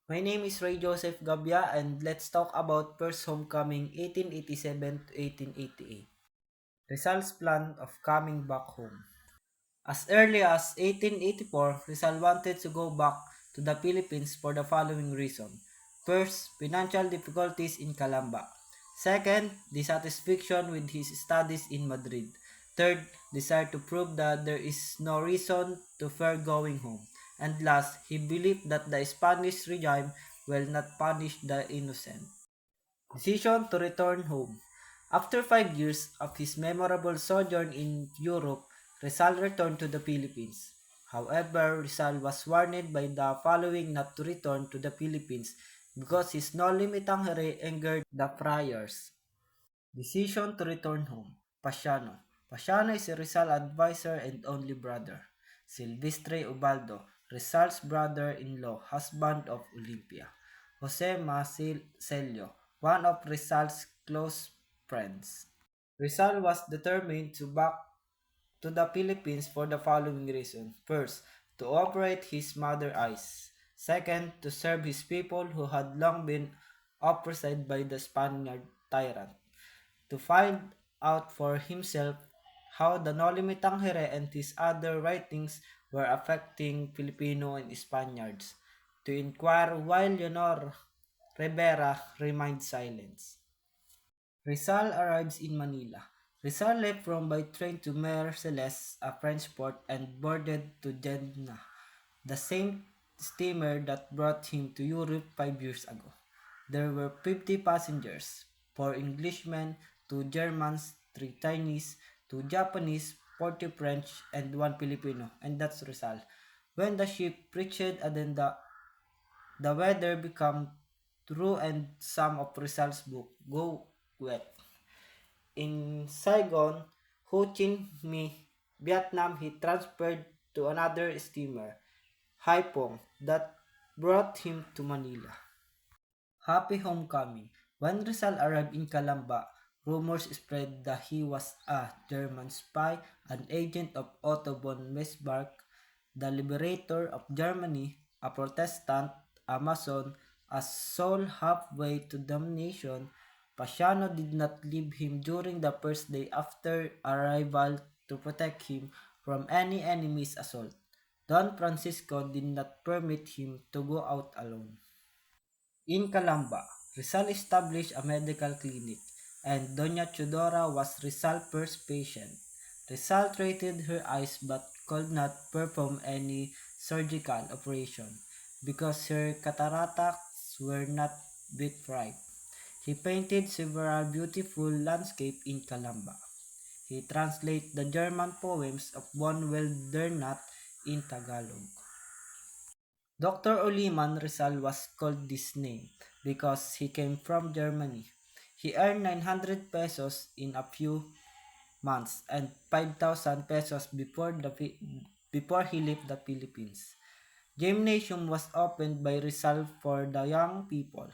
My name is Joseph Gavia and let's talk about First Homecoming 1887 to 1888. Rizal's plan of coming back home. As early as 1884, Rizal wanted to go back to the Philippines for the following reason. First, financial difficulties in Calamba. Second, dissatisfaction with his studies in Madrid. Third, desire to prove that there is no reason to fear going home. And last, he believed that the Spanish regime will not punish the innocent. Decision to return home. After 5 years of his memorable sojourn in Europe, Rizal returned to the Philippines. However, Rizal was warned by the following not to return to the Philippines because his no limit tangere angered the friars. Decision to return home. Pasiano. Pasiano is a Rizal advisor and only brother. Silvestre Ubaldo, Rizal's brother-in-law, husband of Olympia. Jose Marcelio, one of Rizal's close friends. Rizal was determined to back to the Philippines for the following reason. First, to operate his mother eyes. Second, to serve his people who had long been oppressed by the Spaniard tyrant. To find out for himself how the Noli Me Tangere and his other writings were affecting Filipino and Spaniards. To inquire why Leonor Rivera remained silent. Rizal arrives in Manila. Rizal left Rome by train to Marseilles, a French port, and boarded to Jeddah, the same steamer that brought him to Europe 5 years ago. There were 50 passengers, 4 Englishmen, 2 Germans, 3 Chinese, 2 Japanese, 40 French, and 1 Filipino, and that's Rizal. When the ship reached Adenda, the weather became true and some of Rizal's book go wet. In Saigon, Ho Chi Minh, Vietnam, he transferred to another steamer, Haiphong, that brought him to Manila. Happy homecoming. When Rizal arrived in Calamba, rumors spread that he was a German spy, an agent of Otto von Bismarck, the liberator of Germany, a Protestant, a Mason, a soul halfway to damnation. Pasiano did not leave him during the first day after arrival to protect him from any enemy's assault. Don Francisco did not permit him to go out alone. In Calamba, Rizal established a medical clinic, and Doña Chudora was Rizal's first patient. Rizal treated her eyes but could not perform any surgical operation because her cataracts were not bit ripe. He painted several beautiful landscapes in Calamba. He translated the German poems of von Wildernat in Tagalog. Doctor Oliman Rizal was called this name because he came from Germany. He earned 900 pesos in a few months and 5,000 pesos before he left the Philippines. Gymnasium was opened by Rizal for the young people.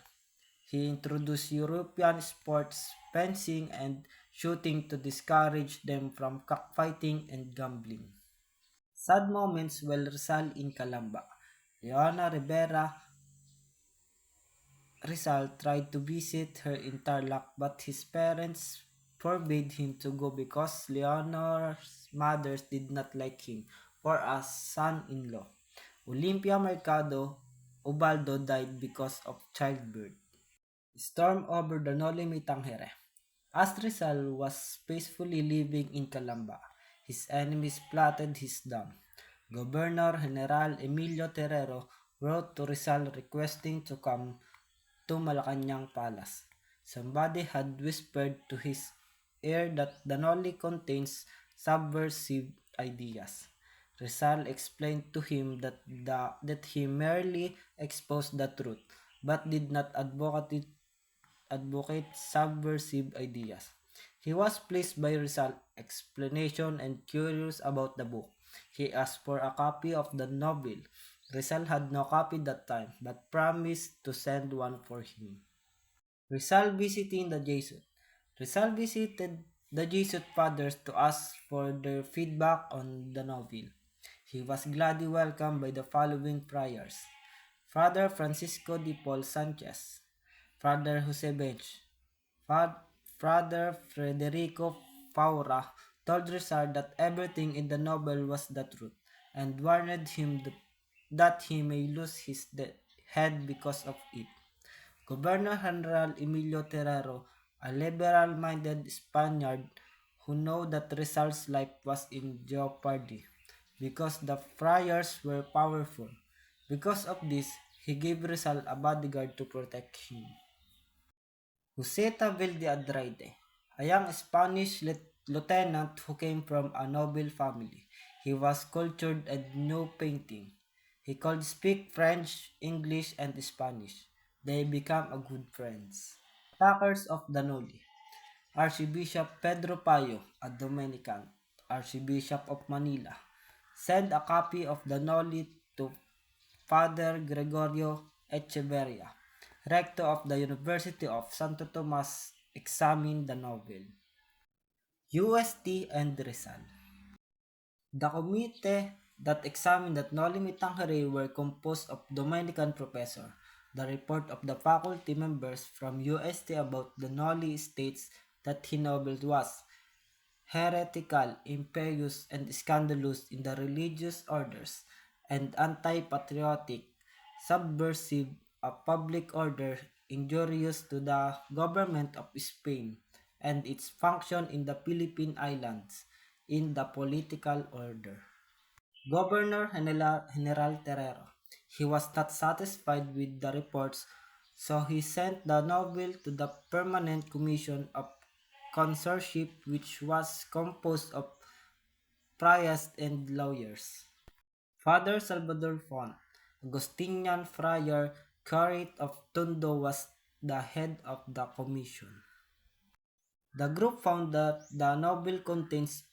He introduced European sports, fencing, and shooting to discourage them from cockfighting and gambling. Sad moments while Rizal in Calamba. Leona Rivera Rizal tried to visit her in Tarlac but his parents forbade him to go because Leonor's mother did not like him for a son-in-law. Olympia Mercado Ubaldo died because of childbirth. Storm over the Noli Tangere. As Rizal was peacefully living in Calamba, his enemies plotted his down. Governor General Emilio Terrero wrote to Rizal requesting to come to Malacanang Palace. Somebody had whispered to his ear that the Noli contains subversive ideas. Rizal explained to him that he merely exposed the truth, but did not advocate subversive ideas. He was pleased by Rizal's explanation and curious about the book. He asked for a copy of the novel. Rizal had no copy that time, but promised to send one for him. Rizal visiting the Jesuit. Rizal visited the Jesuit fathers to ask for their feedback on the novel. He was gladly welcomed by the following friars. Father Francisco de Paul Sanchez, Father Jose Bench, Father Federico Faura told Rizal that everything in the novel was the truth, and warned him that he may lose his head because of it. Governor General Emilio Terrero, a liberal-minded Spaniard who knew that Rizal's life was in jeopardy because the friars were powerful. Because of this, he gave Rizal a bodyguard to protect him. Josefe de Adrade, a young Spanish lieutenant who came from a noble family. He was cultured and knew painting. He could speak French, English, and Spanish. They became a good friends. Attackers of Danoli. Archbishop Pedro Payo, a Dominican, Archbishop of Manila, sent a copy of the Noli to Father Gregorio Echeverria, rector of the University of Santo Tomas, examined the novel. UST and Rizal. The committee that examined that Noli Me Tangere were composed of Dominican professors. The report of the faculty members from UST about the Noli states that his novel was heretical, impious, and scandalous in the religious orders, and anti-patriotic, subversive of public order, injurious to the government of Spain and its function in the Philippine Islands in the political order. Governor General Terrero. He was not satisfied with the reports, so he sent the novel to the Permanent Commission of Consorship, which was composed of friars and lawyers. Father Salvador Font, Augustinian friar curate of Tondo, was the head of the commission. The group found that the novel contains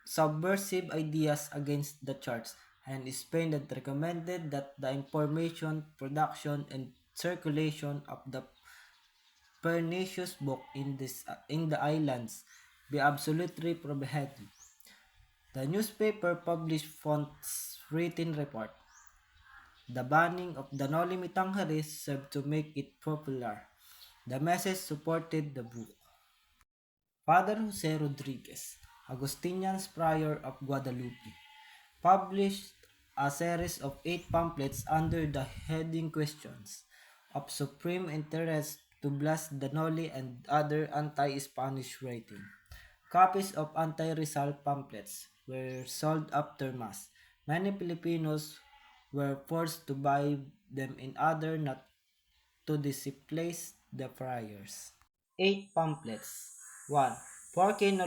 subversive ideas against the church, and Spain had recommended that the information, production, and circulation of the pernicious book in the islands be absolutely prohibited. The newspaper published Font's written report. The banning of the Noli Me Tangere served to make it popular. The message supported the book. Father Jose Rodriguez, Augustinian Prior of Guadalupe, published a series of 8 pamphlets under the heading Questions of Supreme Interest to blast the Noli and other anti-Spanish writing. Copies of anti-Rizal pamphlets were sold after Mass. Many Filipinos were forced to buy them in order not to displace the friars. 8 pamphlets. 1. Porque no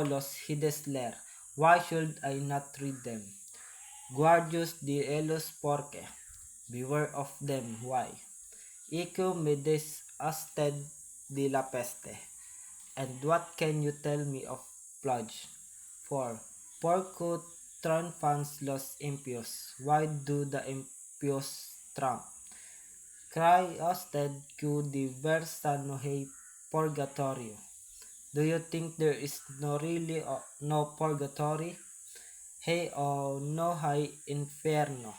los hides leer? Why should I not read them? Guardios de ellos porque. Beware of them. Why? Ico me des usted de la peste. And what can you tell me of plague? 4. Porco triunfans los impios. Why do the impios trump? Cry usted que diversa no hay purgatorio. Do you think there is no really no purgatory? Hey oh no hay inferno.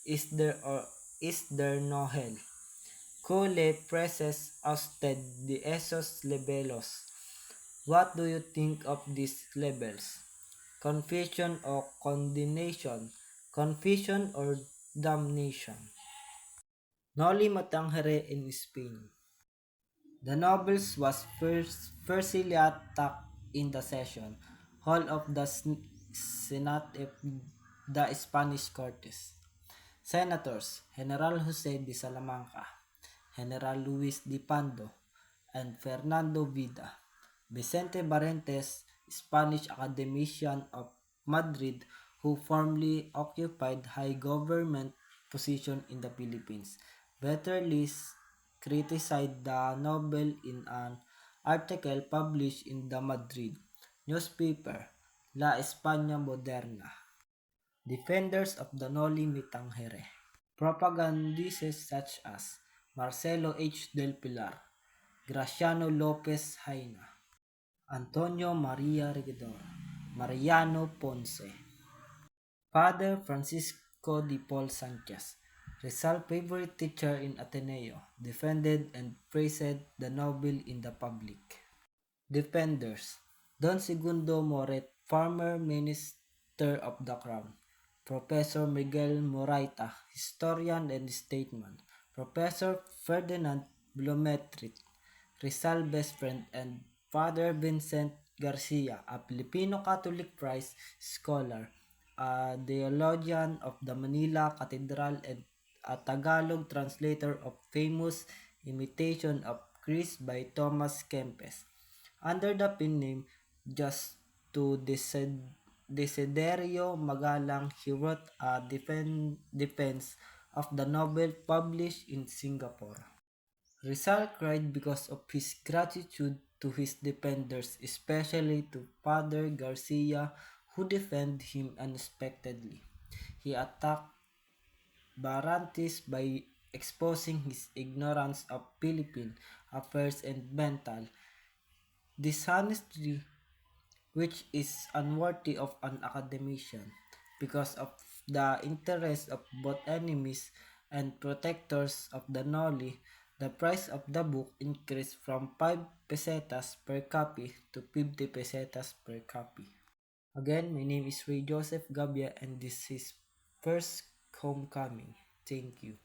Is there or is there no hell? Cule preces usted de esos levelos. What do you think of these labels? Confusion or condemnation? Confusion or damnation? Noli Matangere in Spain. The nobles was firstly attacked in the session hall of the Senate of the Spanish Cortes. Senators General Jose de Salamanca, General Luis de Pando, and Fernando Vida, Vicente Barrentes, Spanish academician of Madrid who formerly occupied high government position in the Philippines, bitterly criticized the novel in an article published in the Madrid newspaper La España Moderna. Defenders of the Noli Me Tangere. Propagandists such as Marcelo H. del Pilar, Graciano Lopez Haina, Antonio Maria Regidor, Mariano Ponce, Father Francisco de Paul Sanchez, Rizal's favorite teacher in Ateneo, defended and praised the noble in the public. Defenders: Don Segundo Moret, former Minister of the Crown. Professor Miguel Moraita, historian and statesman. Professor Ferdinand Blumentritt, Rizal best friend, and Father Vincent Garcia, a Filipino Catholic priest scholar, a theologian of the Manila Cathedral, and a Tagalog translator of famous Imitation of Christ by Thomas Kempes. Under the pen name Just to Desiderio Magalang, he wrote a defense of the novel published in Singapore. Rizal cried because of his gratitude to his defenders, especially to Father Garcia, who defended him unexpectedly. He attacked Barantes by exposing his ignorance of Philippine affairs and mental dishonesty, which is unworthy of an academician. Because of the interest of both enemies and protectors of the Noli, the price of the book increased from 5 pesetas per copy to 50 pesetas per copy. Again, my name is Ray Joseph Gavia and this is First Homecoming. Thank you.